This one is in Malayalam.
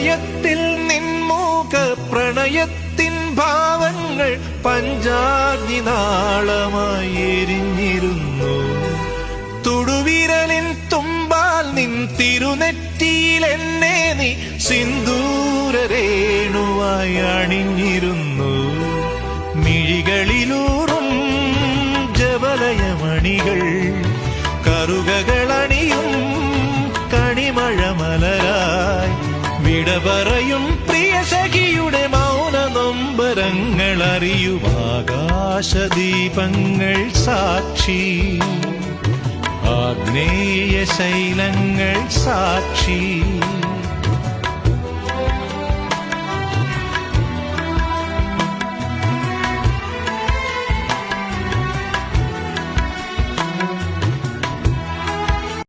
ഹൃദയത്തിൽ നിൻമുഖ പ്രണയത്തിൻ ഭാവങ്ങൾ പഞ്ചാഗ്നി നാളമായി എരിഞ്ഞിരുന്നു. തുടുവിരലിൻ തുമ്പാൽ നിൻ തിരുനെറ്റിയിൽ എന്നെ നീ സിന്ദൂരരേണുവായി അണിഞ്ഞിരുന്നു. മിഴികളിലൂറും ജവലയമണികൾ കറുകകളണിയും കണിമഴമലരായി വിട പറയും പ്രിയ സഖിയുടെ മൗന നൊമ്പരങ്ങൾ അറിയും ആകാശദീപങ്ങൾ സാക്ഷി, ആഗ്നേയ ശൈലങ്ങൾ സാക്ഷി.